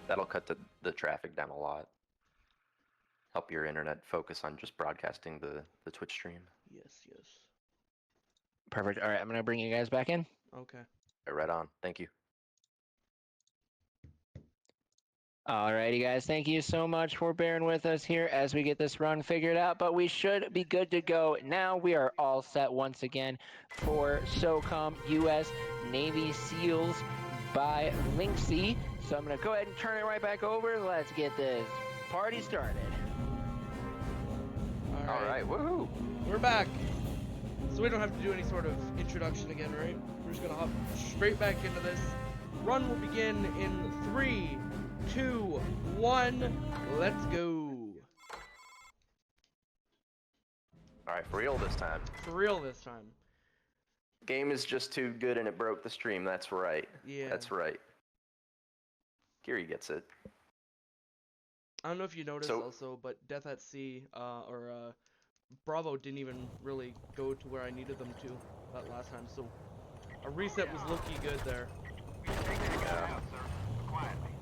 That'll cut the traffic down a lot. Help your internet focus on just broadcasting the Twitch stream. Yes, yes. Perfect. All right, I'm gonna bring you guys back in. Okay. Right on. Thank you. Alrighty, guys. Thank you so much for bearing with us here as we get this run figured out. But we should be good to go now. We are all set once again for SOCOM U.S. Navy SEALs by Linksyyyy. So I'm gonna go ahead and turn it right back over. Let's get this party started. All right. Woohoo! We're back. So we don't have to do any sort of introduction again, right? We're just gonna hop straight back into this. Run will begin in 3, 2, 1. Let's go. All right, for real this time. For real this time. Game is just too good and it broke the stream. That's right. Yeah. That's right. Kiri gets it. I don't know if you noticed also, but Death at Sea, Bravo didn't even really go to where I needed them to that last time, so a reset was looking good there. Yeah.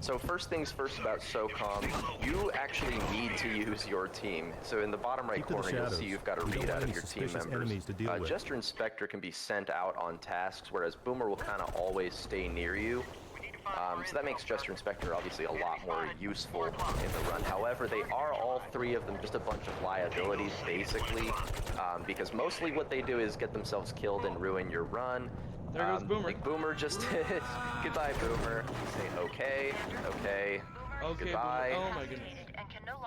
So first things first about SOCOM, you actually need to use your team. So in the bottom right corner, you'll see you've got a readout of your team members. Jester and Spectre can be sent out on tasks, whereas Boomer will kind of always stay near you. So that makes Jester and Spectre obviously a lot more useful in the run. However, they are all three of them just a bunch of liabilities, basically, because mostly what they do is get themselves killed and ruin your run. There goes Boomer. Like Boomer just did. Goodbye, Boomer. Say okay, okay, goodbye. Boomer. Oh my goodness.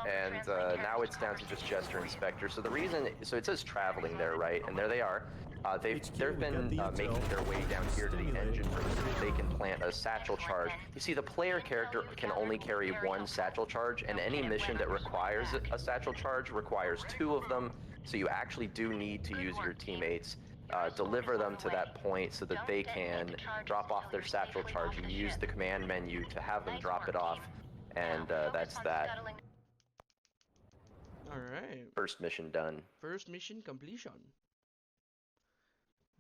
And now it's down to just Jester and Spectre. So the reason, so it says traveling there, right? And there they are. They've been making their way down here to the engine room so that they can plant a satchel charge. You see, the player character can only carry one satchel charge, and any mission that requires a satchel charge requires 2 of them. So you actually do need to use your teammates. Deliver them to that point so that they can drop off their satchel charge. You use the command menu to have them drop it off, and that's that. Alright. First mission done. First mission completion.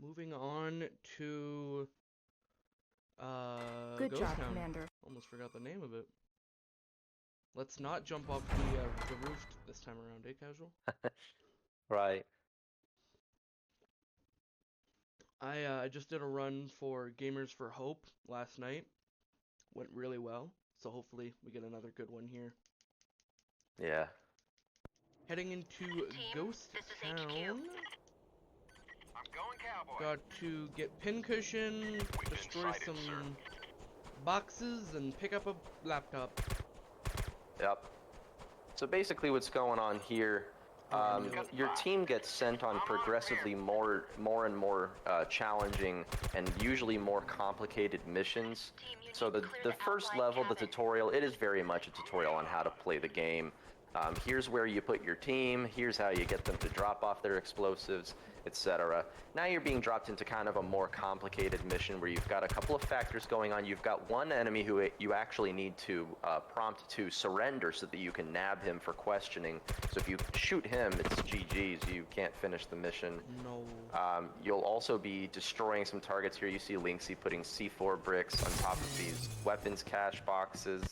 Moving on to Good Ghost job, Town. Commander. Almost forgot the name of it. Let's not jump off the roof this time around, eh, Casual? Right. I just did a run for Gamers for Hope last night. Went really well, so hopefully we get another good one here. Yeah. Heading into Ghost Town. Got to get pincushion, destroy some boxes, and pick up a laptop. Yep. So basically what's going on here, your team gets sent on progressively more and more challenging and usually more complicated missions. So the first level, the tutorial, it is very much a tutorial on how to play the game. Here's where you put your team, here's how you get them to drop off their explosives, etc. Now you're being dropped into kind of a more complicated mission where you've got a couple of factors going on. You've got one enemy who you actually need to prompt to surrender so that you can nab him for questioning. So if you shoot him, it's GG's, you can't finish the mission. No. You'll also be destroying some targets here. You see Linksyyyy putting C4 bricks on top of these weapons cache boxes.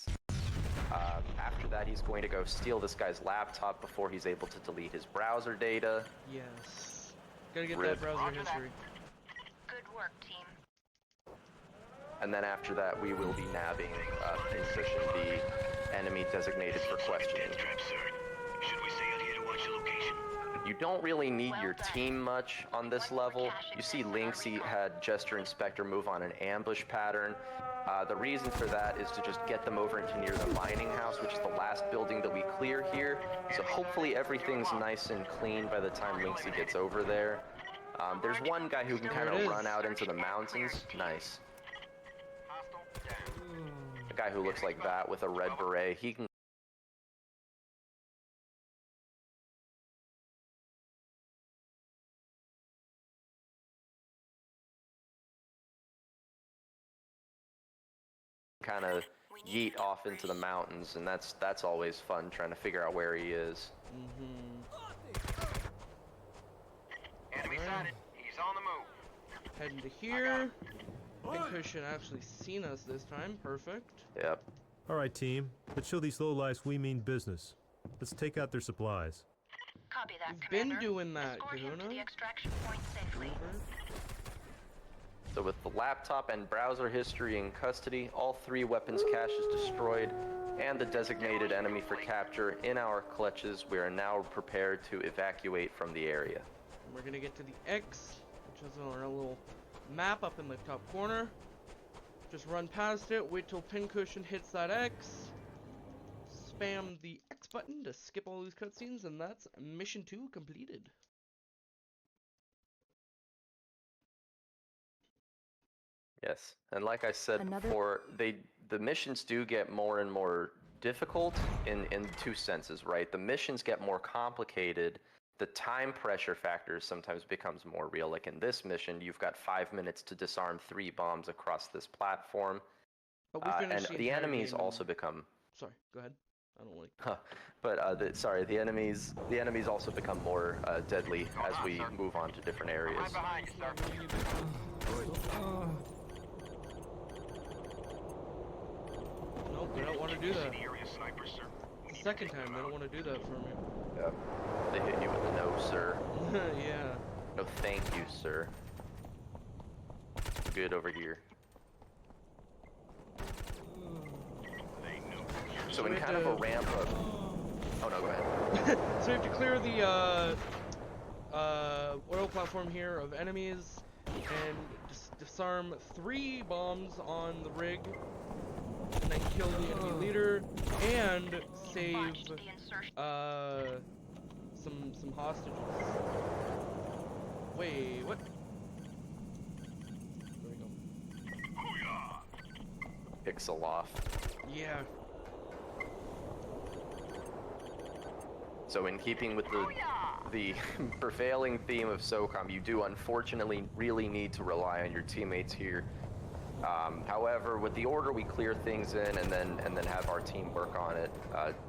After that, he's going to go steal this guy's laptop before he's able to delete his browser data. Yes. Gotta get that browser history. Good work, team. And then after that, we will be nabbing Pincushion, the enemy designated for questioning. You don't really need your team much on this level. You see Linksyyyy had Jester and Spectre move on an ambush pattern. The reason for that is to just get them over into near the mining house, which is the last building that we clear here. So hopefully everything's nice and clean by the time Linksyyyy gets over there. There's one guy who can kind of run out into the mountains. Nice. A guy who looks like that with a red beret, he can kind of yeet off into the mountains, and that's always fun, trying to figure out where he is. Enemy sighted. He's on the move. Heading to here. Pincushion actually seen us this time. Perfect. Yep. All right, team. Let's show these lowlifes we mean business. Let's take out their supplies. Copy that, We've Commander. been doing that, Escort him to Kahuna. the extraction point safely. So with the laptop and browser history in custody, all 3 weapons caches destroyed, and the designated enemy for capture in our clutches, we are now prepared to evacuate from the area. And we're gonna get to the X, which is on our little map up in the top corner. Just run past it, wait till pincushion hits that X. Spam the X button to skip all these cutscenes, and that's mission 2 completed. Yes, and like I said before, the missions do get more and more difficult in 2 senses, right? The missions get more complicated. The time pressure factor sometimes becomes more real. Like in this mission, you've got 5 minutes to disarm 3 bombs across this platform. But we And finished the entire enemies game. also become... Sorry, go ahead. I don't like. But the enemies also become more deadly as we move on to different areas. Right behind you, sir. Nope, they don't want to do that. The area sniper, sir. The second time, they don't want to do that for me. Yep. They hit you with the no, sir. Yeah. No, thank you, sir. Good over here. They know. So we in have kind of a to- ramp up. Oh no, go ahead. So we have to clear the oil platform here of enemies and disarm 3 bombs on the rig, and then kill the enemy leader and save Watched the insertion. some hostages. Wait, what? There we go. Pixel off. Yeah. So in keeping with the prevailing theme of SOCOM, you do unfortunately really need to rely on your teammates here. However, with the order, we clear things in and then have our team work on it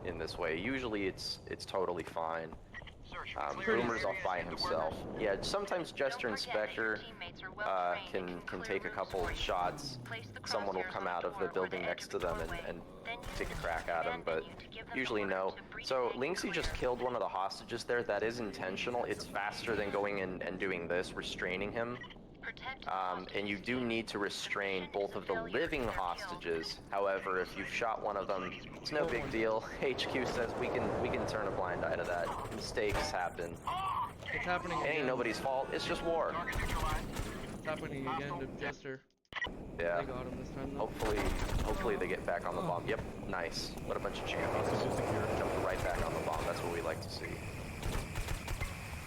in this way. Usually it's totally fine. Boomer's off by himself. Yeah, sometimes Jester Inspector can take a couple shots. Someone will come out of the building next to them and take a crack at him, but usually no. So Linksyyyy just killed one of the hostages there. That is intentional. It's faster than going in and doing this, restraining him. And you do need to restrain both of the living hostages. However, if you've shot one of them, it's no big deal. HQ says we can turn a blind eye to that. Mistakes happen. It's happening It again. ain't nobody's fault. It's just war. It's happening again to Jester. Yeah. They got him this time though. Hopefully they get back on the bomb. Yep, nice. What a bunch of champions. Jumping right back on the bomb. That's what we like to see.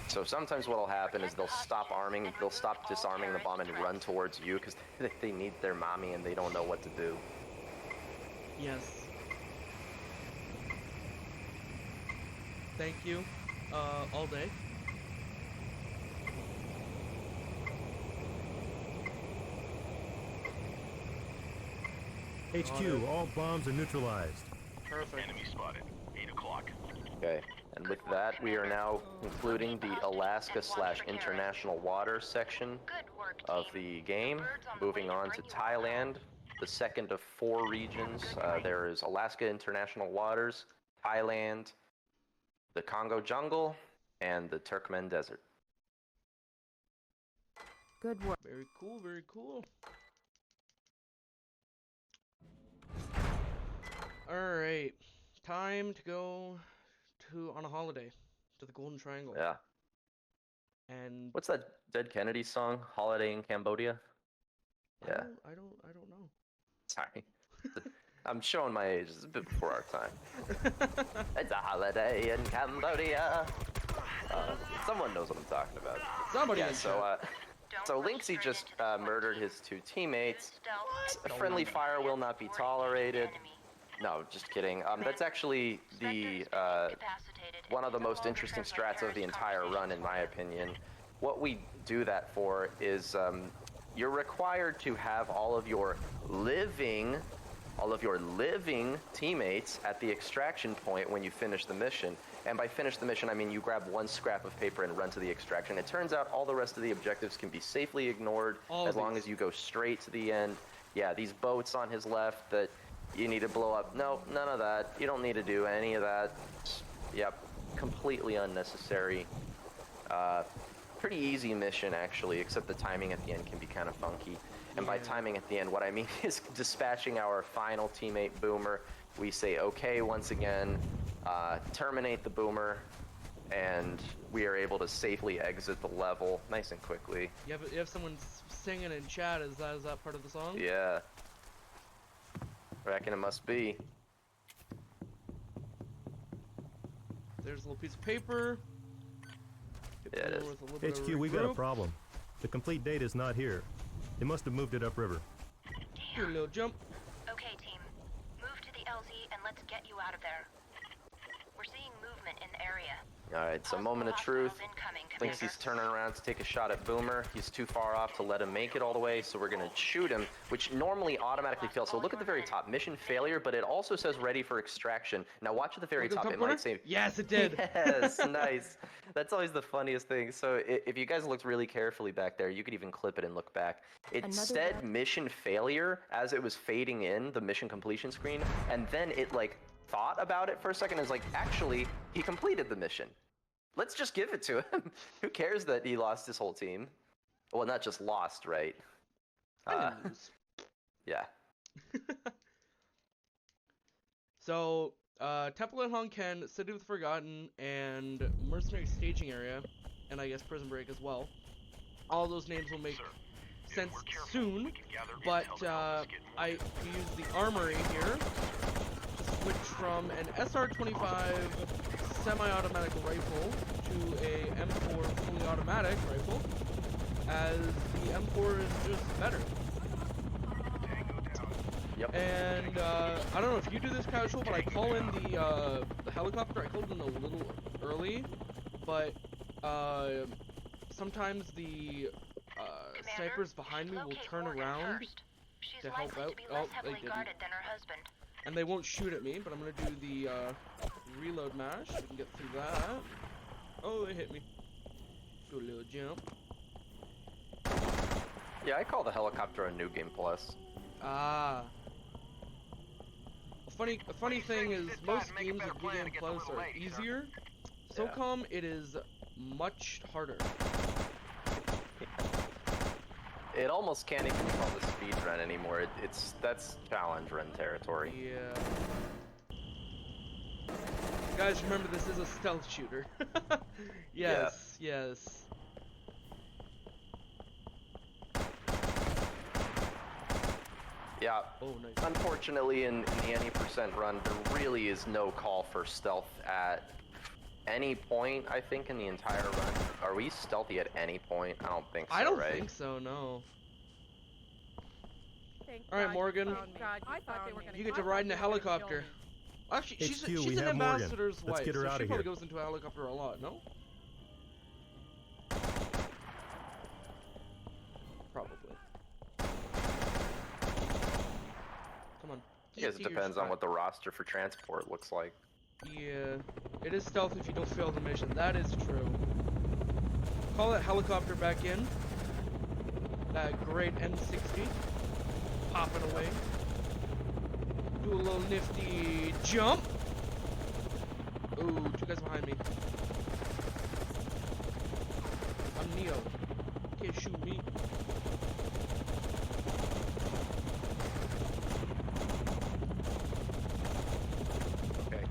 So sometimes what'll happen is they'll stop disarming the bomb and run towards you because they need their mommy and they don't know what to do. Yes. Thank you. All day. HQ, all bombs are neutralized. Perfect. Enemy spotted. 8 o'clock. Okay, and with that, we are now concluding the Alaska/International Waters section Good work, of team. the game. Moving on to Thailand, the second of 4 regions. There is Alaska International Waters, Thailand, the Congo Jungle, and the Turkmen Desert. Good work. Very cool, very cool. Alright. Time to go on a holiday to the Golden Triangle. Yeah. And What's that Dead Kennedy song? Holiday in Cambodia? Yeah. I don't know. Sorry. I'm showing my age. It's a bit before our time. It's a holiday in Cambodia. Someone knows what I'm talking about. Somebody Yeah, in so, chat. so Linksyyyy just murdered his 2 teammates. Friendly fire will not be tolerated. No, just kidding. That's actually the one of the most interesting strats of the entire run, in my opinion. What we do that for is you're required to have all of your living teammates at the extraction point when you finish the mission. And by finish the mission, I mean you grab 1 scrap of paper and run to the extraction. It turns out all the rest of the objectives can be safely ignored as long as you go straight to the end. Yeah, these boats on his left that You need to blow up. No, none of that. You don't need to do any of that. Yep, completely unnecessary. Pretty easy mission, actually, except the timing at the end can be kind of funky. And by timing at the end, what I mean is dispatching our final teammate Boomer. We say okay once again, terminate the Boomer, and we are able to safely exit the level nice and quickly. You have someone singing in chat. Is that part of the song? Yeah. Reckon it must be. There's a little piece of paper. Yeah, it is. With a little bit of HQ, we got a regroup. problem. The complete data is not here. They must have moved it upriver. Do a little jump. Okay, team. Move to the LZ and let's get you out of there. We're seeing movement in the area. Alright, so Possible moment of hostiles truth. incoming, Thinks Commander. he's turning around to take a shot at Boomer. He's too far off to let him make it all the way, so we're gonna shoot him, which normally automatically fails. So look at the very top, mission failure, but it also says ready for extraction. Now watch at the very Look at top, the it corner? might say... Yes, it did. Yes, nice. That's always the funniest thing. So if you guys looked really carefully back there, you could even clip it and look back. It said mission failure as it was fading in, the mission completion screen, and then it like thought about it for a second and was like, actually, he completed the mission. Let's just give it to him. Who cares that he lost his whole team? Well, not just lost, right? I didn't lose. Yeah. So, Temple and Hong Ken, City of the Forgotten, and Mercenary Staging Area, and I guess Prison Break as well. All those names will make sense soon, but I use the Armory here to switch from an SR-25 semi-automatic rifle to a M4 fully automatic rifle, as the M4 is just better. Yep. And I don't know if you do this casual, but I call in the helicopter. I called in a little early, but sometimes the snipers behind me will turn around She's to help likely out. to be Oh, less they heavily didn't. guarded than her husband. And they won't shoot at me, but I'm gonna do the reload mash. We can get through that. Oh, they hit me. Do a little jump. Yeah, I call the helicopter a New Game Plus. Ah. A funny thing is, most games of New Game Plus are easier. SOCOM, it is much harder. It almost can't even be called a speed run anymore. That's challenge run territory. Yeah. Guys, remember this is a stealth shooter. Yes, yes. Yeah. Oh, nice. Unfortunately, in the any percent run, there really is no call for stealth at any point, I think, in the entire run. Are we stealthy at any point? I don't think so, I don't right? think so, no. Thank All right, God Morgan. you found me. I thought they were gonna You get kill to ride in me. a helicopter. Actually, she's HQ, we an have Morgan. ambassador's Let's wife, get her so out she of probably here. goes into a helicopter a lot, no? Probably. Come on. I guess it depends on what the roster for transport looks like. Yeah, it is stealth if you don't fail the mission. That is true. Call that helicopter back in. That great M60. Popping away. Do a little nifty jump. Ooh, two guys behind me. I'm Neo. Can't shoot me. Okay.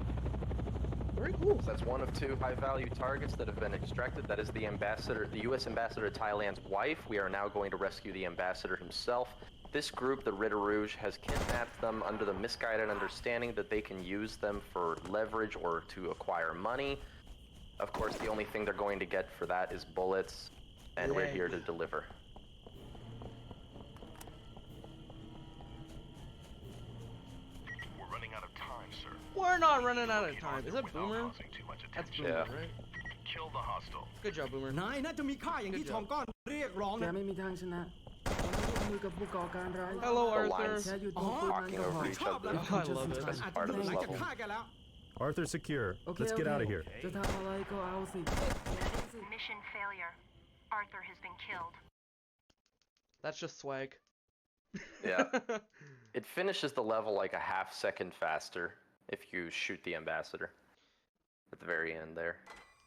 Very cool. So that's one of two high-value targets that have been extracted. That is the ambassador, the U.S. ambassador to Thailand's wife. We are now going to rescue the ambassador himself. This group, the Ritter Rouge, has kidnapped them under the misguided understanding that they can use them for leverage or to acquire money. Of course, the only thing they're going to get for that is bullets, and we're here to deliver. We're running out of time, sir. We're not running out of time. Is that Without Boomer? causing too much That's attention. Boomer, Yeah. right? Kill the hostile. Good job, Boomer. นายน่าจะมีค่าอย่างที่ทองก้อนเรียกร้อง แก นะ ไม่มีทางชนะเราต้องร่วมมือกับผู้ก่อการร้าย Hello, The Arthur. lines แค่อยู่ตรงปืนมัน talking ก็พอ over each other. Oh, I love it. That's part of ห this ลังจาก level. ฆ่าแกแล้ว Arthur secure. โอเค Let's โอ get เค out of here. จะทำอะไรก็เอาสิ Mission failure. Arthur has been killed. That's just swag. Yeah. It finishes the level like a half second faster if you shoot the ambassador at the very end there.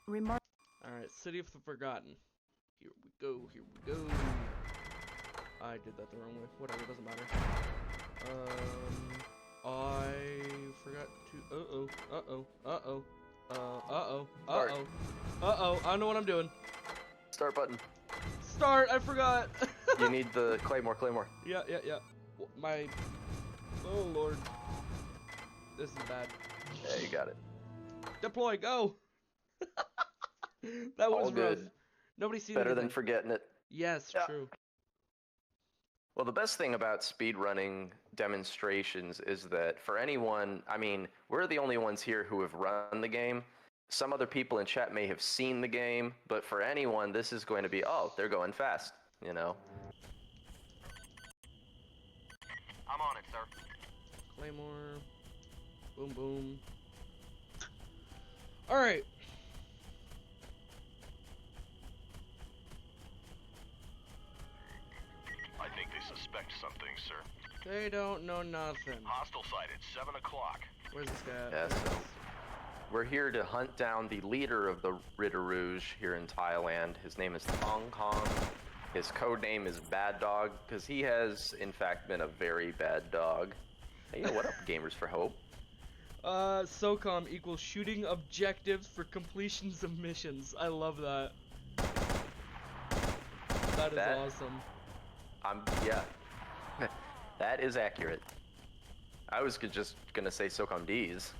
Remark. Alright, City of the Forgotten. Here we go, here we go. I did that the wrong way. Whatever, doesn't matter. I forgot to. I don't know what I'm doing. Start button. Start, I forgot. You need the Claymore. Yeah. My. Oh, Lord. This is bad. Yeah, you got it. Deploy, go. That was All good. rough. Nobody's seen Better anything. than forgetting it. Yes, Yeah. true. Well, the best thing about speedrunning demonstrations is that for anyone, I mean, we're the only ones here who have run the game. Some other people in chat may have seen the game, but for anyone, this is going to be, oh, they're going fast, you know? I'm on it, sir. Claymore. Boom, boom. Alright. I think they suspect something, sir. They don't know nothing. Hostile sighted, 7 o'clock. Where's this guy at? Yeah, so we're here to hunt down the leader of the Ritter Rouge here in Thailand. His name is Thong Kong. His code name is Bad Dog, because he has, in fact, been a very bad dog. Hey, yo, what up, Gamers for Hope? SOCOM equals shooting objectives for completions of missions. I love that. That is awesome. Yeah. That is accurate. I was just gonna say SOCOM D's.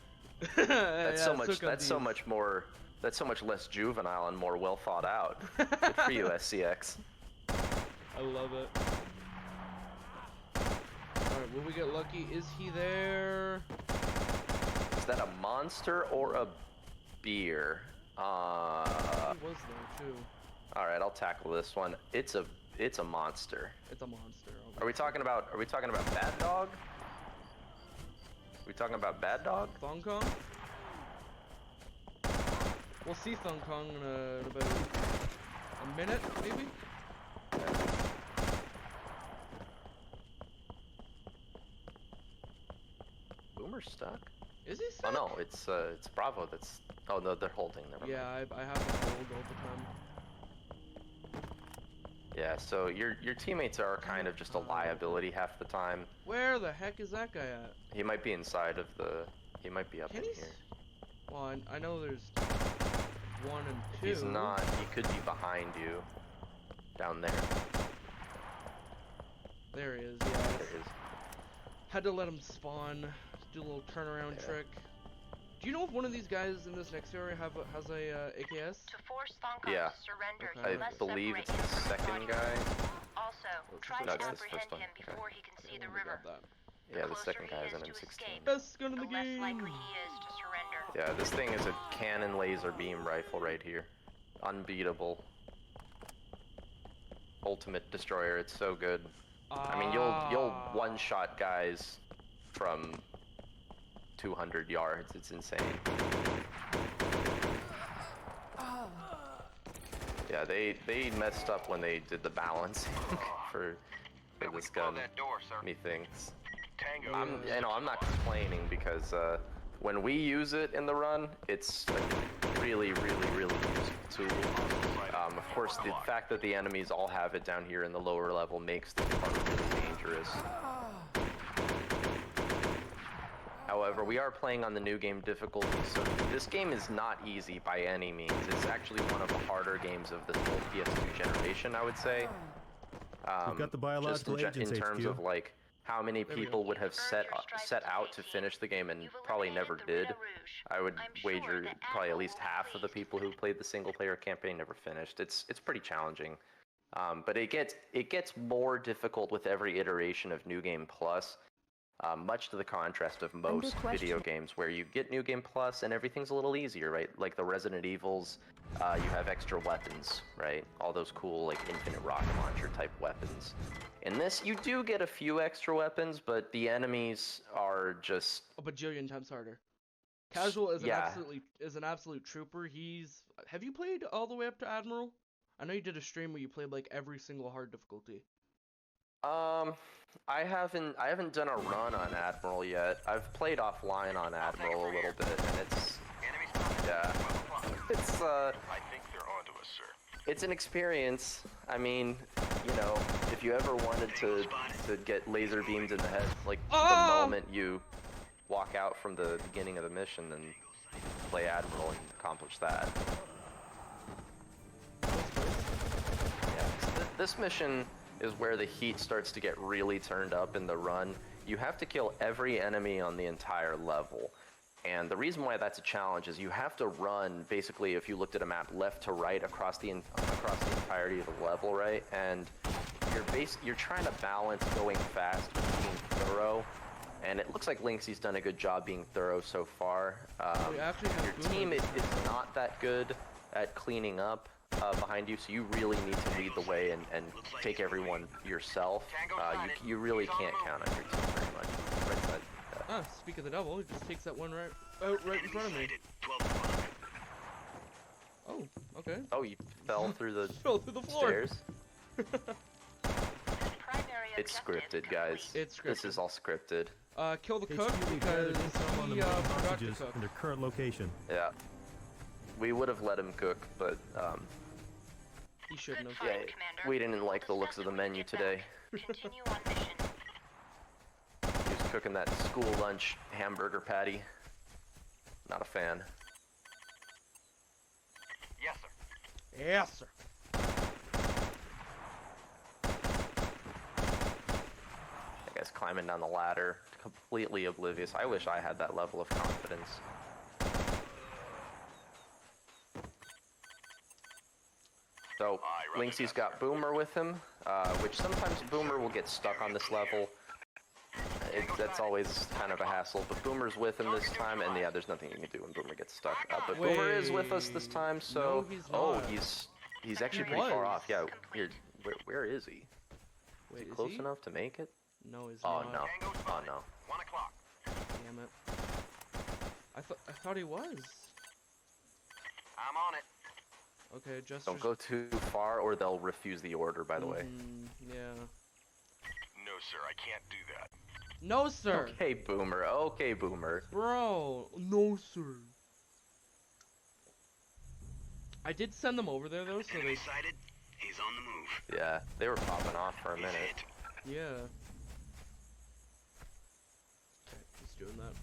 That's so much. SOCOM That's so Ds. much more. That's so much less juvenile and more well thought out. Good for you, SCX. I love it. Alright, will we get lucky? Is he there? Is that a monster or a beer? He was there too. All right, I'll tackle this one. It's a monster. It's a monster. Are we talking about Bad Dog? Are we talking about Bad Dog? Thong Kong? We'll see Thong Kong in about a minute, maybe? Boomer's stuck. Is he Oh stuck? no, it's Bravo that's. Oh no, they're holding. Never mind. Yeah, I have to hold all the time. Yeah, so your teammates are kind of just a liability half the time. Where the heck is that guy at? He might be inside of the. He might be up Can in he? here. Well, I know there's 1 and 2. He's not. He could be behind you. Down there. There he is. There Yeah. he is. Had to let him spawn. Do a little turnaround Yeah. trick. Do you know if one of these guys in this next area has a AKS? To force Thong Kong Yeah. to surrender, Okay. you I must believe separate it's the him from his second body. guy. Also, try No, to it's this first apprehend one. him before he can see the Let me grab river. that. Yeah, the closer second he guy is is an to M16. escape, Best gun in the the less game. likely he is to surrender. Yeah, this thing is a cannon laser beam rifle right here. Unbeatable. Ultimate destroyer. It's so good. I mean, you'll one-shot guys from 200 yards. It's insane. Yeah, they messed up when they did the balancing for Bet we this can blow gun. that door, sir. Methinks. Tango. I'm not complaining because when we use it in the run, it's a really useful tool. Of course, the fact that the enemies all have it down here in the lower level makes the part really dangerous. However, we are playing on the new game difficulty, so this game is not easy by any means. It's actually one of the harder games of the whole PS2 generation, I would say. We've got the Just biological agents, in terms HQ. of like how many There we go. people would have set out to finish the game and probably never did. I would wager probably at least half of the people who played the single player campaign never finished. It's pretty challenging. But it gets more difficult with every iteration of New Game Plus. Much to the contrast of most video games where you get New Game Plus and everything's a little easier, right? Like the Resident Evils, you have extra weapons, right? All those cool, like, infinite rocket launcher type weapons. In this, you do get a few extra weapons, but the enemies are just... A bajillion times harder. Casual is Yeah. an absolute trooper. Have you played all the way up to Admiral? I know you did a stream where you played like every single hard difficulty. I haven't done a run on Admiral yet. I've played offline on Admiral a little bit, and it's Enemy spotted. yeah, 12 o'clock. it's I think they're onto us, sir. it's an experience. I mean, you know, if you ever wanted to get laser beams in the head, like the moment you walk out from the beginning of the mission, then play Admiral and accomplish that. Yeah, so this mission is where the heat starts to get really turned up in the run. You have to kill every enemy on the entire level. And the reason why that's a challenge is you have to run, basically, if you looked at a map, left to right across the entirety of the level, right? And you're trying to balance going fast with being thorough. And it looks like Linksyyyy's done a good job being thorough so far. Your team is not that good at cleaning up behind you, so you really need to lead the way and take everyone yourself. You really can't count on your team very much. Right side. Speak of the devil, he just takes that one right in front of me. Oh, okay. Oh, you fell through the Fell through the floor. stairs. Primary It's objective scripted, guys. complete. It's scripted. This is all scripted. Kill the HQ, cook we've because gathered intel on the he main forgot to hostages cook. and their current location. Yeah. We would have let him cook, but He shouldn't have. Fine, yeah, Commander. we didn't like the We'll looks of the discuss it when we menu get today. back. Continue on mission. He was cooking that school lunch hamburger patty. Not a fan. Yes, sir. Yes, sir. That guy's climbing down the ladder, completely oblivious. I wish I had that level of confidence. So, Linksyyyy's got Boomer with him, which sometimes Boomer will get stuck on this level. That's always kind of a hassle, but Boomer's with him this time, and yeah, there's nothing you can do when Boomer gets stuck. But Boomer is with us this time, so... No, he's oh, not. he's actually He pretty far was. off. Yeah, where is he? Wait, is Close he? enough to make it? No, he's Oh, not. no. Tango Oh, spotted. no. 1 o'clock. Damn it. I thought he was. I'm on it. Okay, just Don't go too far, or they'll refuse the order, by the way. Yeah. No, sir, I can't do that. No, sir. Okay, Boomer. Okay, Boomer. Bro, no, sir. I did send them over there though, so they. sighted. He's on the move. Yeah, they were popping off for a minute. Yeah. Okay, he's doing that.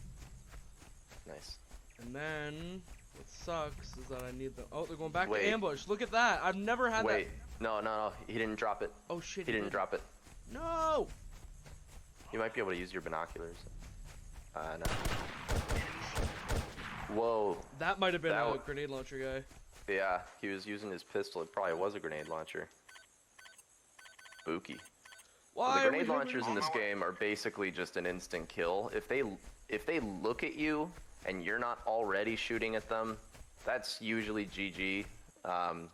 Nice. And then what sucks is that I need the. Oh, they're going back Wait. to ambush. Look at that. I've never had Wait. No. He didn't drop it. that. Oh shit. He didn't drop it. No. You might be able to use your binoculars. No. Whoa. That might have been That a w- grenade launcher guy. Yeah, he was using his pistol. It probably was a grenade launcher. Spooky. Why? The are we grenade having- launchers in this game are basically just an instant kill. If they look at you and you're not already shooting at them, that's usually GG.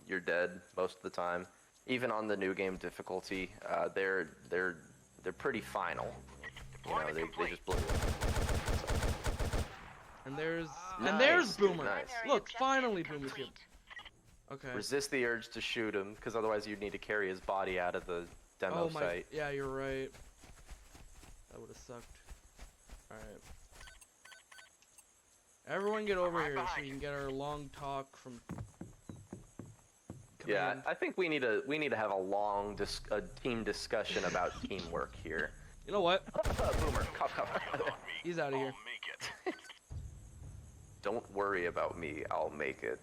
You're dead most of the time. Even on the new game difficulty, they're pretty final. You know, they just blow you up. And there's Nice, dude, Boomer. nice. Primary Look, objective finally Boomer's here. complete. Okay. Resist the urge to shoot him, because otherwise you'd need to carry his body out of the demo Oh my. site. Yeah, you're right. That would have sucked. All right. Everyone get over Right here so behind we you. can get our long talk from. Yeah, Command. I think we need to have a long a team discussion about teamwork here. You know what? Boomer, cough. He's out of here. Make it. Don't worry about me, I'll make it.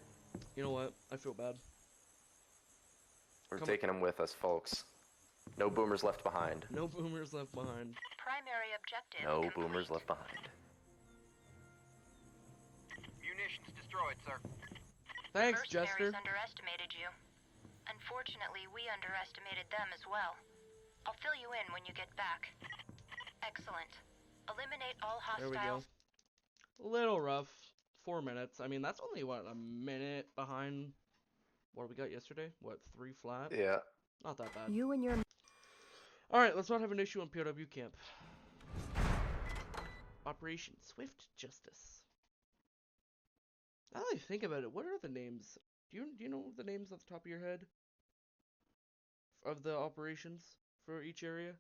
You know what? I feel bad. We're Come taking him with us, folks. No boomers left behind. No boomers left behind. Primary objective No complete. boomers left behind. Munitions destroyed, sir. Thanks, Mercenaries Jester. underestimated you. Unfortunately, we underestimated them as well. I'll fill you in when you get back. Excellent. Eliminate all There we go. hostiles. Little rough. 4 minutes. I mean, that's only what, a minute behind what we got yesterday? What, 3 flat? Yeah. Not that bad. You and your Alright, let's not have an issue on POW camp. Operation Swift Justice. Now that I think about it, what are the names? Do you know the names off the top of your head? Of the operations for each area?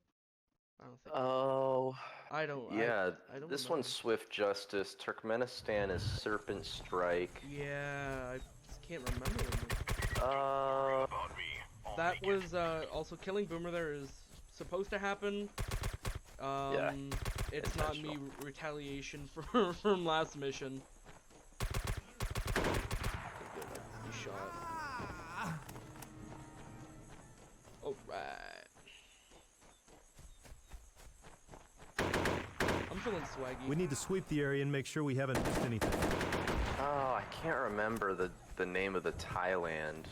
I don't think. Oh. I don't. Yeah, I don't this remember. one's Swift Justice. Turkmenistan is Serpent Strike. Yeah, I just can't remember them. Uh, That was also killing Boomer there is supposed to happen. Yeah, It's not me retaliation from last mission. You shot. Alright. I'm feeling swaggy. We need to sweep the area and make sure we haven't missed anything. oh, I can't remember the name of the Thailand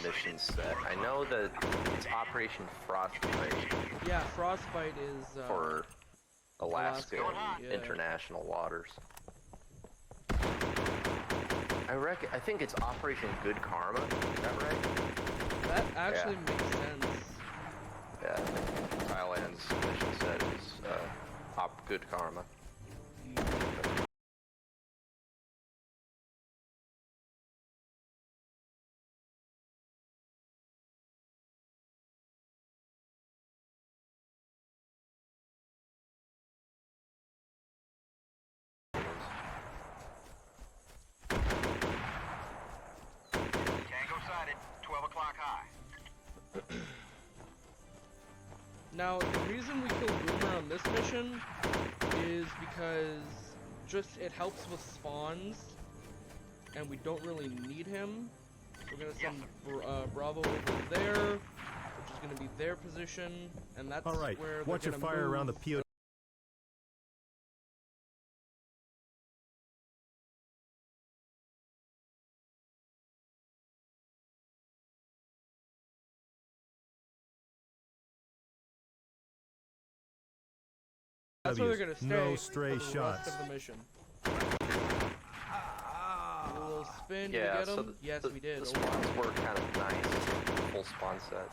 mission set. I know that it's Operation Frostbite Yeah, Frostbite is for Alaska Alaska, yeah. international waters. I think it's Operation Good Karma. Is that right? That actually makes sense. Yeah, I think Thailand's mission set is Good Karma. Tango sighted. 12 o'clock high. Now, the reason we kill Boomer on this mission is because just it helps with spawns, and we don't really need him. We're gonna send Bravo over there, which is gonna be their position, and that's All right, where watch they're your gonna fire move. around the PO. That's where they're gonna stay No stray for the shots. rest of the mission. A little spin, Yeah, did we get so him? Yes, we did. The Oh, spawns were kind of nice. Full spawn set.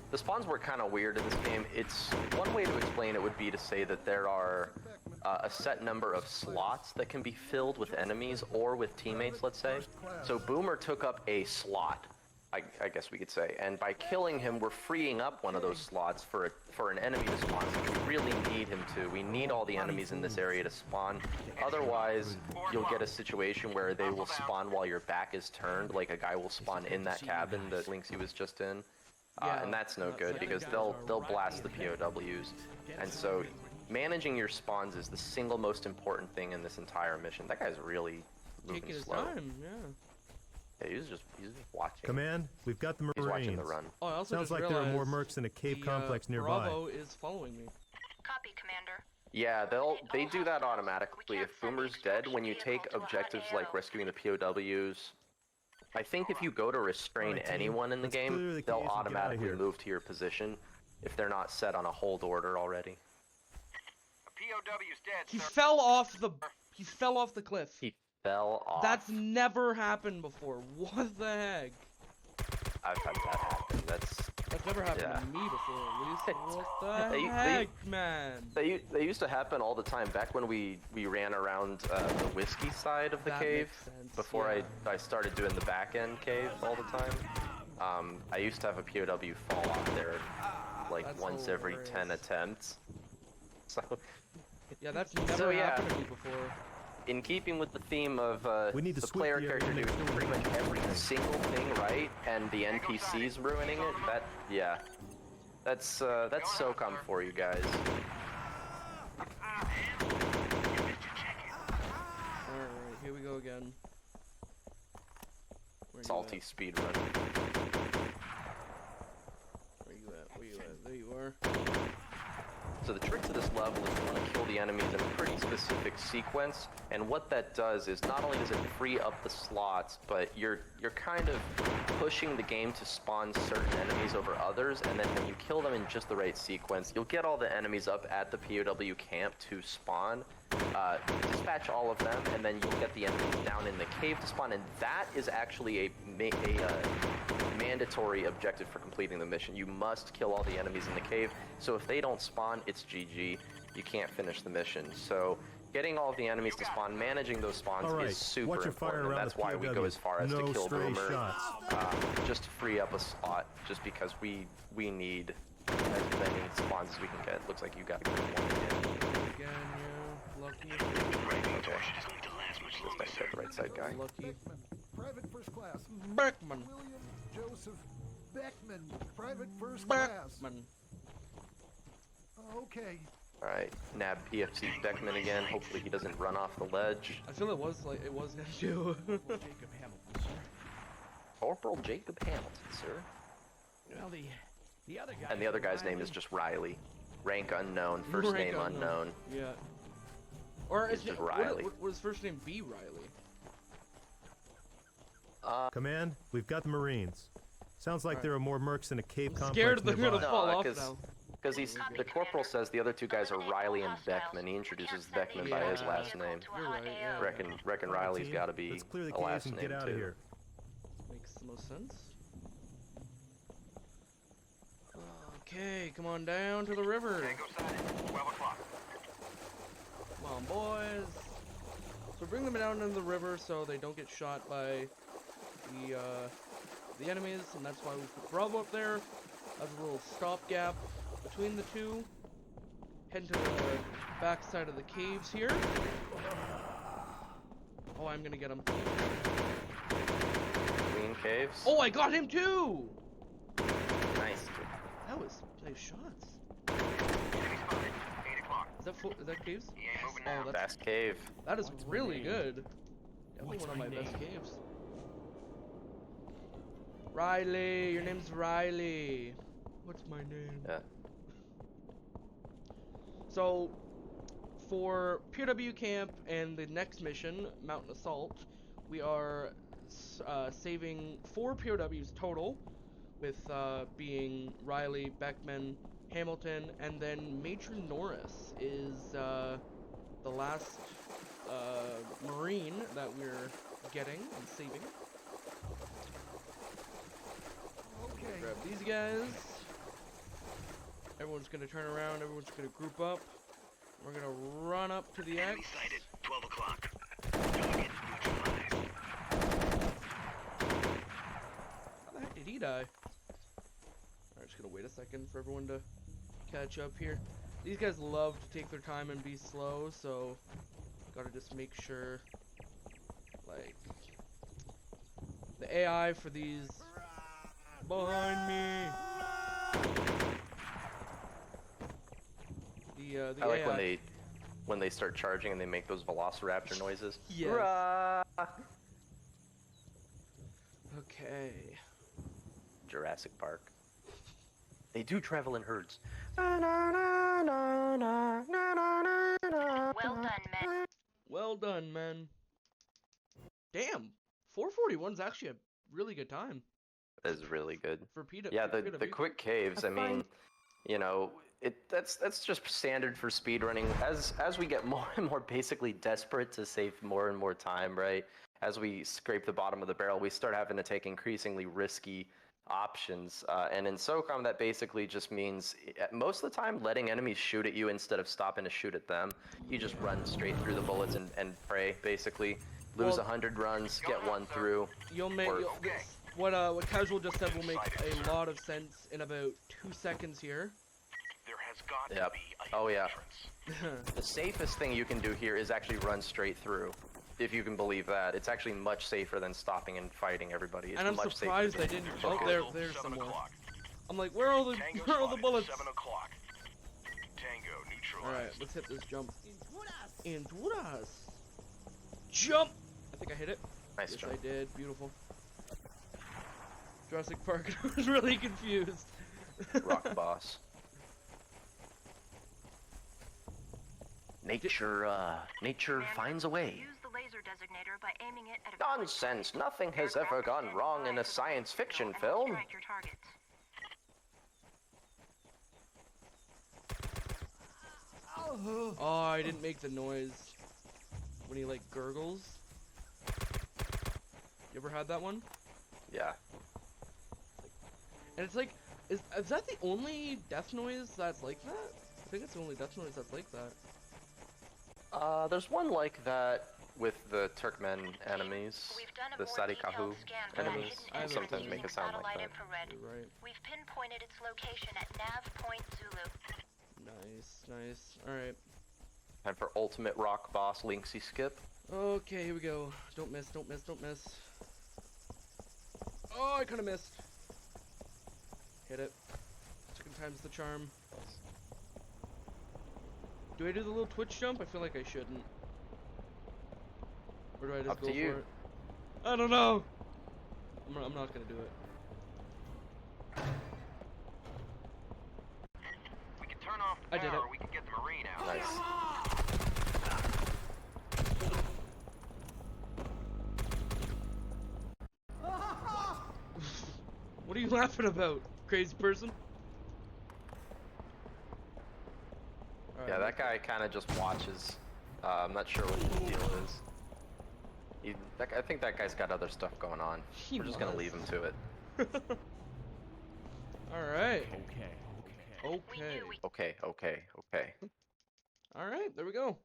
The spawns were kind of weird in this game. It's one way to explain it would be to say that there are a set number of slots that can be filled with enemies or with teammates, let's say. So Boomer took up a slot, I guess we could say, and by killing him, we're freeing up one of those slots for an enemy to spawn. So we really need him to. We need all the enemies in this area to spawn. Otherwise, you'll get a situation where they will spawn while your back is turned, like a guy will spawn in that cabin that Linksyyyy was just in. And that's no good because they'll blast the POWs. And so managing your spawns is the single most important thing in this entire mission. That guy's really moving taking his slow. time, yeah. Yeah, he's just watching. Command, we've got the He's watching Marines. the run. Oh, I also Sounds just like there are more realized mercs in a cave the, complex nearby. Bravo is following me. Copy, Commander. Yeah, they do that automatically. If Boomer's dead, when you take objectives like rescuing the POWs, I think if you go to restrain Alright, team. anyone in the Let's clear game, the they'll cave and get outta automatically here. move to your position if they're not set on a hold order already. A POW's dead, He sir. fell off the cliff. He fell off. That's never happened before. What the heck? I've had that happen. That's never happened Yeah. to me before, at least. What the They- heck, man? They used to happen all the time back when we ran around the whiskey side of the That cave makes sense, before yeah. I started doing the back end cave all the time. I used to have a POW fall off there like That's once every 10 hilarious. attempts. So Yeah, that's never yeah. happened to me before. in keeping with the theme of We need to the sweep player the area character and make doing sure we pretty much don't every miss single thing right and the NPCs ruining it, that's SOCOM for you guys. Alright, here we go again. Where you Salty at? speedrun. Where you at? Where you at? There you are. So the trick to this level is you want to kill the enemies in a pretty specific sequence, and what that does is not only does it free up the slots, but you're kind of pushing the game to spawn certain enemies over others, and then when you kill them in just the right sequence, you'll get all the enemies up at the POW camp to spawn, dispatch all of them, and then you'll get the enemies down in the cave to spawn, and that is actually a mandatory objective for completing the mission. You must kill all the enemies in the cave, so if they don't spawn, it's GG. You can't finish the mission. So getting all of the enemies to spawn, managing those spawns All right, is super watch your fire important, and around that's the why we go as far as no to kill stray Boomer, shots. just to free up a slot, just because we need as many spawns as we can get. Looks like you got a good one again. Again, yeah. Lucky. Okay. This guy's got the right side guy. Lucky. Private first class. Beckman. William Joseph Beckman, private first class. Beckman. Okay. Alright, nab PFC Beckman again. Hopefully he doesn't run off the ledge. I feel it was gonna do. Jacob Hamilton, sir. Corporal Jacob Hamilton, sir. Well, the other guy. And the other guy's name is just Riley. Rank unknown, first Rank name unknown. Yeah. Or It's is just it, Riley. would his first name be Riley? Command, we've got the Marines. Sounds like there are more mercs in a cave complex Scared they're nearby. gonna fall off now. Because the corporal says the other two guys are Riley and Beckman. He introduces Beckman by his last name. You're right, yeah. Reckon Riley's got to be Let's clear the a caves last and name get out too. of here. Makes the most sense. Okay, come on down to the river. Tango sighted. 12 o'clock. Come on, boys. So bring them down into the river so they don't get shot by the enemies, and that's why we put Bravo up there as a little stopgap between the two. Head to the back side of the caves here. Oh, I'm gonna get him. Queen Caves. Oh, I got him too! Nice. That was nice shots. Enemy spotted. 8 o'clock. Is that caves? He ain't moving Oh, now. Best cave. that is really good. Definitely one of my best caves. Riley, your name's Riley. What's my name? Yeah. So, for POW camp and the next mission, Mountain Assault, we are saving 4 POWs total, with being Riley, Beckman, Hamilton, and then Major Norris is the last Marine that we're getting and saving. Okay. Grab these guys. Everyone's gonna turn around, everyone's gonna group up. We're gonna run up to the Enemy X. sighted. 12 o'clock. Target neutralized. How the heck did he die? Alright, just gonna wait a second for everyone to catch up here. These guys love to take their time and be slow, so gotta just make sure, like, the AI for these behind me. The I like AI. when they start charging and they make those velociraptor noises. Yes. Rah! Okay. Jurassic Park. They do travel in herds. Well done, men. Well done, man. Damn, 441's actually a really good time That is really good. for PW. Yeah, for the PW. quick caves. I mean, you know, that's just standard for speedrunning. As we get more and more basically desperate to save more and more time, right? As we scrape the bottom of the barrel, we start having to take increasingly risky options. And in SOCOM, that basically just means most of the time letting enemies shoot at you instead of stopping to shoot at them. You just run straight through the bullets and pray, basically. Lose Well, 100 runs, get one through. You'll make Or- what Casual just said will make a lot of sense in about 2 seconds here. There has got Yep. to be a Oh, yeah. entrance. The safest thing you can do here is actually run straight through. If you can believe that. It's actually much safer than stopping and fighting everybody. It's And I'm much surprised safer they to didn't. focus. Oh, there's 7 somewhere. o'clock. I'm like, where are the Tango bullets? 7 o'clock. Tango All right, neutralized. let's hit this jump. Inturas. Jump. I think I hit it. Nice Yes, jump. I did. Beautiful. Jurassic Park. I was really confused. Rock boss. Nature finds a way. Use the laser designator by aiming it at a Nonsense! Nothing has ever gone wrong in a science fiction film. Strike your targets. Oh, I didn't make the noise when he like gurgles. You ever had that one? Yeah. And it's like, is that the only death noise that's like that? I think it's the only death noise that's like that. There's one like that with the Turkmen enemies, We've done a the more Sarikahu detailed scan for that enemies. I hidden haven't Sometimes done make entity it sound like satellite that. infrared. You're right. We've pinpointed its location at Nav Point Zulu. Nice. Alright. Time for ultimate rock boss Linksyyyy skip. Okay, here we go. Don't miss. Oh, I kinda missed. Hit it. Second time's the charm. Do I do the little twitch jump? I feel like I shouldn't. Or do I just Up go to you. for it? I don't know! I'm not gonna do it. We can turn off the I did power, it. or we can get the marine out. Nice. What are you laughing about, crazy person? Alright, Yeah, that guy kind of just watches. I'm not sure what the deal is. I think that guy's got other stuff going on. He We're just gonna must. leave him to it. Alright. Okay. Okay. Alright, there we go.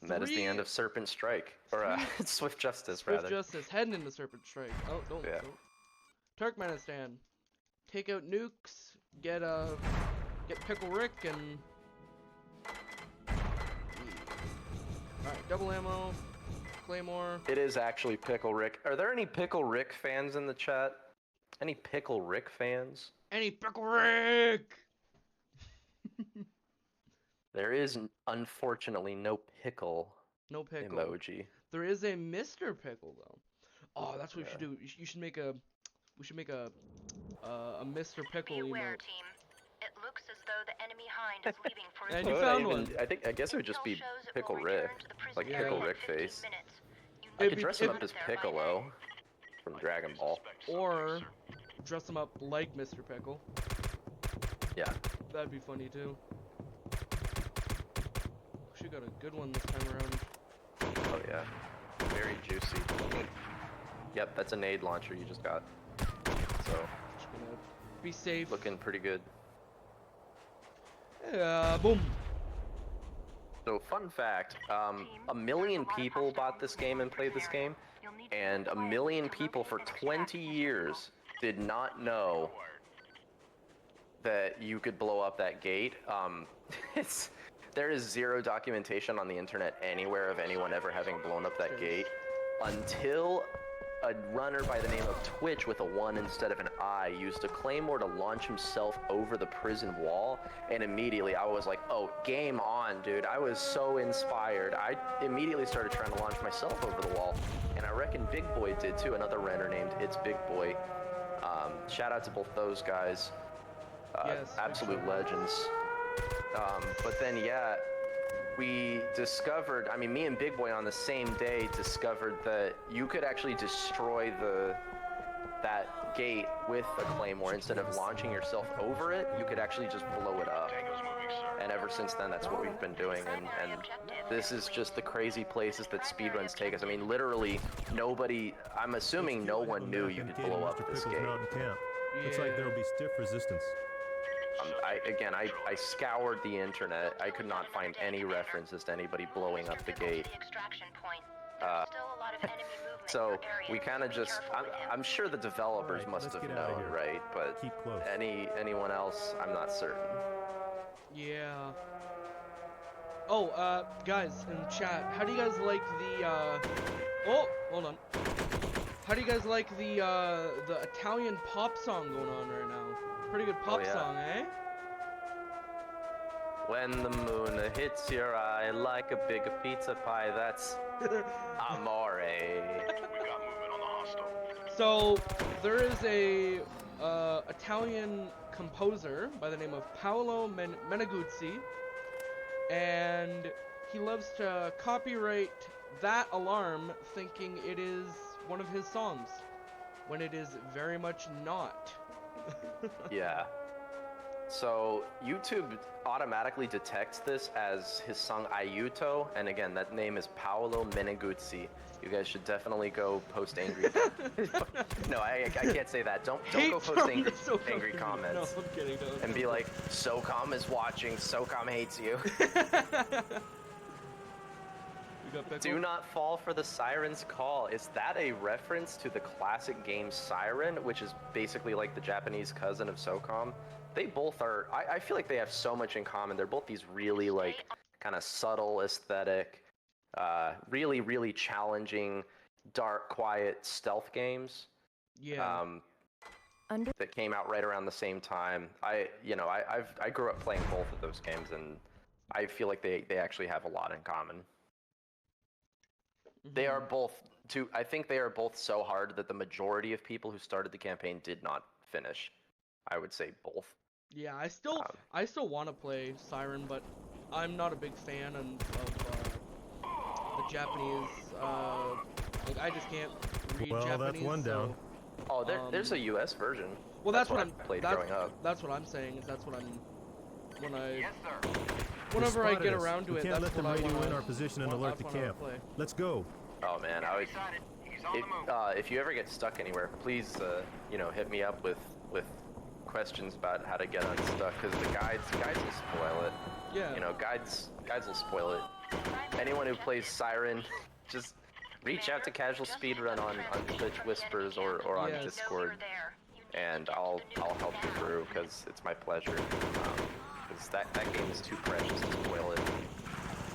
And that is the end of Serpent Strike. Or, Swift Justice, Swift rather. Justice, heading into Serpent Strike. Oh, don't. Yeah. Don't. Turkmenistan. Take out nukes, get Pickle Rick, and... Alright, double ammo, Claymore. It is actually Pickle Rick. Are there any Pickle Rick fans in the chat? Any Pickle Rick fans? Any Pickle Rick! There is, unfortunately, no pickle No pickle. emoji. There is a Mr. Pickle though. Oh, that's what we should do. You should make a. We should make a Mr. Pickle Beware, emote. team. It looks as though the enemy hind is leaving for its And you Why would I found even- one. I guess it would just be Intel shows it Pickle will Rick. return to the prison Like Yeah. Pickle in Rick 15 face. minutes. You I It'd could be- dress him it'd up as there by Piccolo then. from Dragon Ball. Or dress him up like Mr. Pickle. Yeah. That'd be funny too. She got a good one this time around. Oh yeah. Very juicy. Yep, that's a nade launcher you just got. So, Just gonna be safe. looking pretty good. Boom. So, fun fact, a million people bought this game and played this game, and a million people for 20 years did not know that you could blow up that gate. There is zero documentation on the internet anywhere of anyone ever having blown up that gate until a runner by the name of Twitch with a 1 instead of an I used a claymore to launch himself over the prison wall, and immediately I was like, oh, game on, dude. I was so inspired. I immediately started trying to launch myself over the wall, and I reckon Big Boy did too, another runner named It's Big Boy. Shout out to both those guys. Yes, Absolute legends. But then, yeah, we discovered, I mean, me and Big Boy on the same day discovered that you could actually destroy that gate with a claymore. Instead of launching yourself over it, you could actually just blow it up. Tango's moving, sir. And ever since then, that's what we've been doing. And this is just the crazy places that speedruns take us. I mean, literally, nobody, I'm assuming no one knew you could blow up this Pickle's gate. Mountain Camp. Looks like there'll be stiff resistance. I scoured the internet. I could not find any references to anybody blowing up the gate. So we kind of just, I'm sure the developers Alright, must let's have get outta known, here. right? But Keep close. anyone else, I'm not certain. Yeah. Oh, guys in chat, how do you guys like the, oh, hold on. How do you guys like the Italian pop song going on right now? Pretty good pop yeah. song, eh? When the moon hits your eye like a big pizza pie, that's amore. We got movement on the hostile. So, there is a Italian composer by the name of Paolo Meneguzzi, and he loves to copyright that alarm thinking it is one of his songs, when it is very much not. Yeah. So YouTube automatically detects this as his song Aiuto, and again, that name is Paolo Meneguzzi. You guys should definitely go post angry. No, I can't say that. Don't go post angry comments. No, I'm kidding. Don't. And be like, SOCOM is watching. SOCOM hates you. We got Do Pickle. not fall for the siren's call. Is that a reference to the classic game Siren, which is basically like the Japanese cousin of SOCOM? They both are, I feel like they have so much in common. They're both these really like kind of subtle aesthetic, really, really challenging, dark, quiet stealth games. Yeah. That came out right around the same time. I grew up playing both of those games, and I feel like they actually have a lot in common. They are both I think they are both so hard that the majority of people who started the campaign did not finish. I would say both. Yeah, I still want to play Siren, but I'm not a big fan of the Japanese. Like I just can't read Well, Japanese. that's one down. Oh, there's a U.S. version. Well, that's what I played growing up. That's what I'm saying. Is that's what I'm when I Yes, sir. whenever I Spotted get us. around to We it. can't That's let them what I radio wanna, in our position and alert the that's what I camp. wanna play. Let's go. Oh man, I would. Sighted. He's on the move. If you ever get stuck anywhere, please, hit me up with questions about how to get unstuck, because the guides will spoil it. Yeah. You know, guides will spoil it. Anyone who plays Siren, just reach out to Casual Speedrun on Twitch Whispers or on Yes. Discord, and I'll help you through, because it's my pleasure. Because that game is too precious to spoil it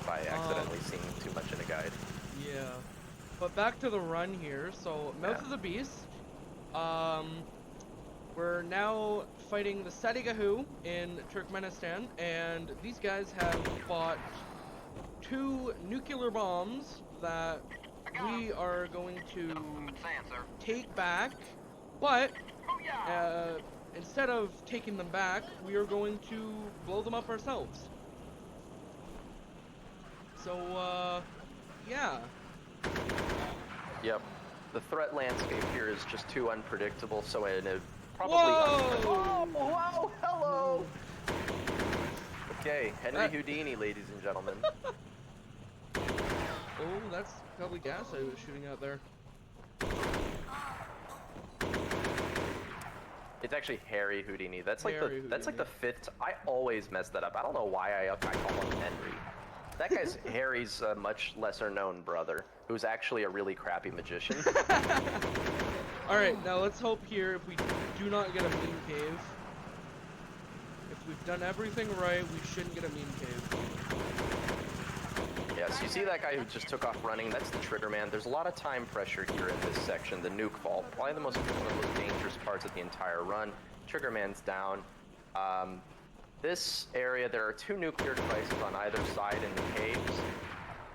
by accidentally seeing too much in a guide. Yeah. But back to the run here. So Mouth of the Beast. We're now fighting the Sadigahu in Turkmenistan, and these guys have bought 2 nuclear bombs that we are going to I'm saying, sir. take back, but instead of taking them back, we are going to blow them up ourselves. So, yeah. Yep. The threat landscape here is just too unpredictable, so in a probably... Whoa! Whoa! Hello! Okay, Henry Houdini, ladies and gentlemen. Oh, that's probably gas I was shooting out there. It's actually Harry Houdini. That's like Harry that's like Houdini. the 5th. I always mess that up. I don't know why I call him Henry. That guy's Harry's much lesser known brother, who's actually a really crappy magician. Alright, now let's hope here if we do not get a meme cave. If we've done everything right, we shouldn't get a meme cave. Yes, you see that guy who just took off running? That's the trigger man. There's a lot of time pressure here in this section, the nuke vault. Probably one of the most dangerous parts of the entire run. Trigger man's down. This area, there are 2 nuclear devices on either side in the caves.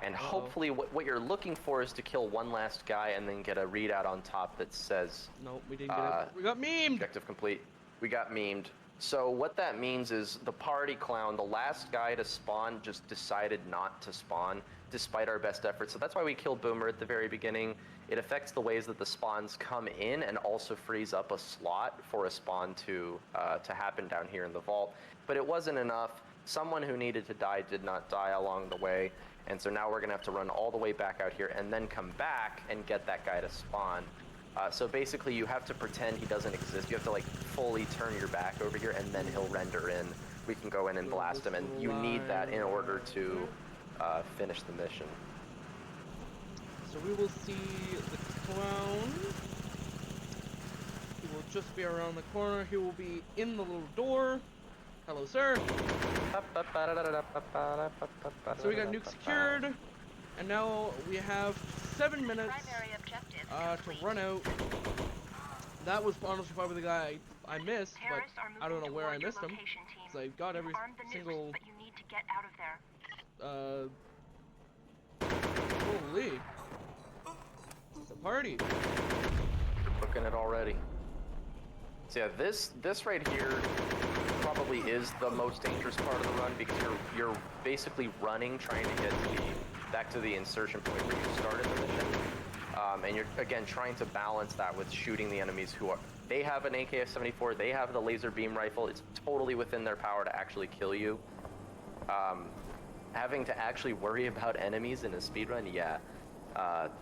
And hopefully what you're looking for is to kill one last guy and then get a readout on top that says... Nope, we didn't get it. We got memed! Objective complete. We got memed. So what that means is the party clown, the last guy to spawn, just decided not to spawn, despite our best efforts. So that's why we killed Boomer at the very beginning. It affects the ways that the spawns come in and also frees up a slot for a spawn to happen down here in the vault. But it wasn't enough. Someone who needed to die did not die along the way. And so now we're going to have to run all the way back out here and then come back and get that guy to spawn. So basically you have to pretend he doesn't exist. You have to like fully turn your back over here and then he'll render in. We can go in and blast him, and you need that in order to finish the mission. So we will see the clown. He will just be around the corner. He will be in the little door. Hello, sir. So we got nuke secured. And now we have 7 minutes to run out. That was honestly probably the guy I missed, but I don't know where I missed him. Because I got every single... Holy. It's a party. You're booking it already. So yeah, this right here probably is the most dangerous part of the run, because you're basically running, trying to get back to the insertion point where you started the mission. And you're, again, trying to balance that with shooting the enemies who are... They have an AK-74, they have the laser beam rifle, it's totally within their power to actually kill you. Having to actually worry about enemies in a speedrun, yeah,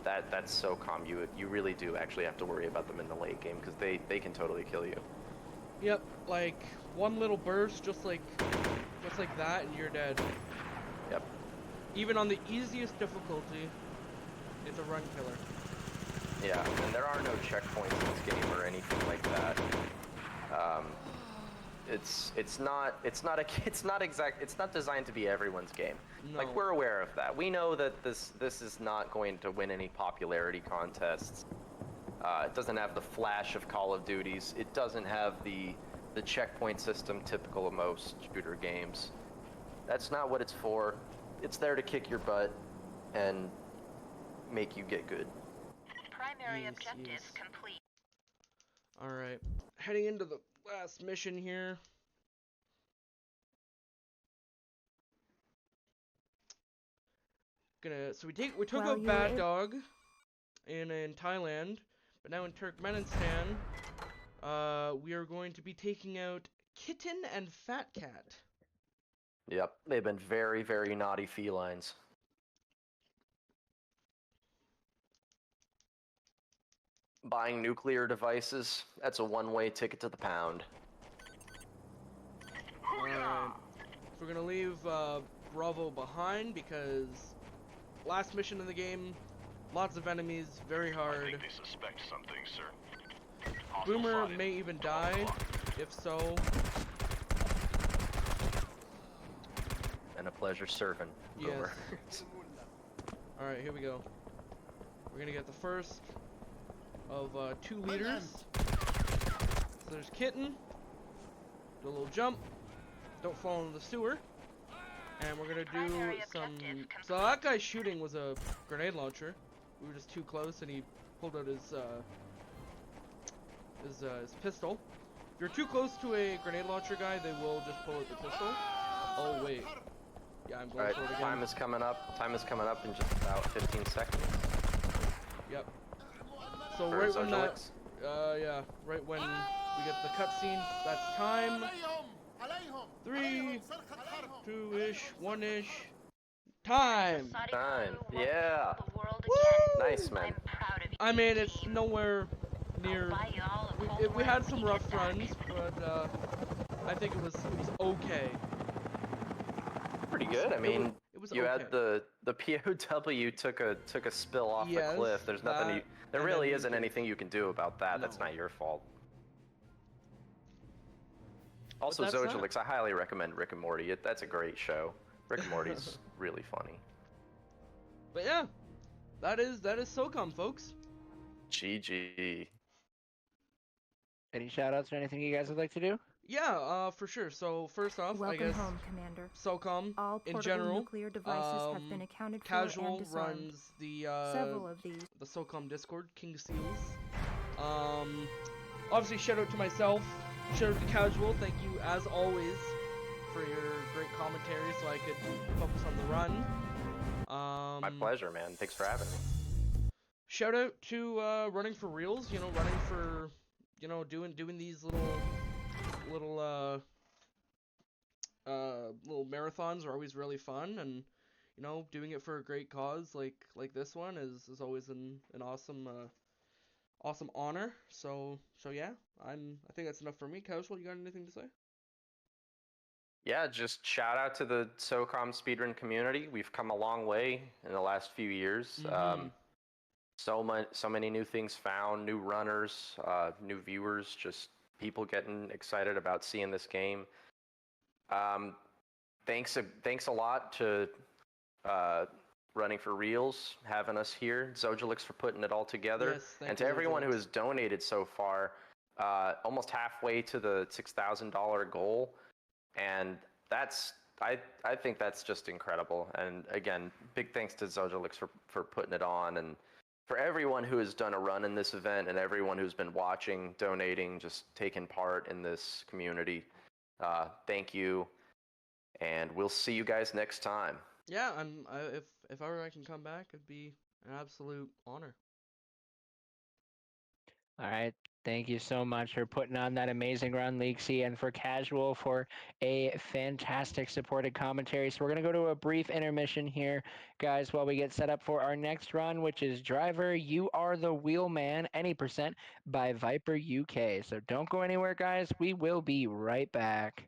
that's SOCOM. You really do actually have to worry about them in the late game, because they can totally kill you. Yep, like one little burst, just like that, and you're dead. Yep. Even on the easiest difficulty, it's a run killer. Yeah, and there are no checkpoints in this game or anything like that. It's not designed to be everyone's game. No. Like, we're aware of that. We know that this is not going to win any popularity contests. It doesn't have the flash of Call of Duties. It doesn't have the checkpoint system typical of most shooter games. That's not what it's for. It's there to kick your butt and make you get good. Primary Yes, objective yes. complete. Alright, heading into the last mission here. So we took Well, out you Bad were Dog in Thailand, but now in Turkmenistan, we are going to be taking out Kitten and Fat Cat. Yep, they've been very, very naughty felines. Buying nuclear devices, that's a one-way ticket to the pound. Alright, so we're gonna leave Bravo behind because last mission in the game, lots of enemies, very I hard. think they suspect something, sir. Hostile Boomer spotted. may even die, if so. And a pleasure serving. Yes. Boomer. Alright, here we go. We're gonna get the first of 2 leaders. So there's Kitten. Do a little jump. Don't fall into the sewer. And we're gonna do Primary some... objective So that guy shooting was a grenade launcher. We were just too close and he pulled out his pistol. If you're too close to a grenade launcher guy, they will just pull out the pistol. Oh wait. Yeah, I'm going Alright, for it again. time is coming up. Time is coming up in just about 15 seconds. Yep. So For right when that, Zojolix. yeah, right when we get the cutscene, that's time. 3, 2-ish, 1-ish, time. Time, yeah. The world Woo! again. Nice, man. I'm proud of you. I mean, it's team. nowhere near. I'll buy you all a cold We one had when some you rough get back. runs, but I think it was okay. Pretty good. I mean, It was you okay. had the POW took a spill off Yes, the cliff. There's nothing that, there and really then isn't you- anything you can do about that. That's No. not your fault. Also, that's that. Zojolix, I highly recommend Rick and Morty. That's a great show. Rick and Morty's really funny. But yeah, that is SOCOM, folks. GG. Any shoutouts or anything you guys would like to do? Yeah, for sure. So first off, I Welcome guess home, Commander. SOCOM All in portable general, nuclear devices have been accounted for Casual and disarmed. runs the Several of these. SOCOM Discord, King Seals. Obviously shout out to myself, shout out to Casual, thank you as always for your great commentary so I could focus on the run. My pleasure, man. Thanks for having me. Shout out to Running for Reels, you know, running for, you know, doing these little marathons are always really fun, and you know, doing it for a great cause like this one is always an awesome awesome honor. So yeah, I think that's enough for me. Casual, you got anything to say? Yeah, just shout out to the SOCOM speedrun community. We've come a long way in the last few years. Mhm. So many new things found, new runners, new viewers, just people getting excited about seeing this game. Thanks a lot to Running for Reels, having us here, Zojolix for putting it all together, Yes, thank and to you, everyone who Zojolix. has donated so far, almost halfway to the $6,000 goal, and I think that's just incredible. And again, big thanks to Zojolix for putting it on, and for everyone who has done a run in this event, and everyone who's been watching, donating, just taking part in this community. Thank you, and we'll see you guys next time. Yeah, if ever I can come back, it'd be an absolute honor. All right. Thank you so much for putting on that amazing run, Linksyyyy, and for Casual for a fantastic supported commentary. So we're going to go to a brief intermission here, guys, while we get set up for our next run, which is Driver, You Are the Wheelman, Any Percent by Viper UK. So don't go anywhere, guys. We will be right back.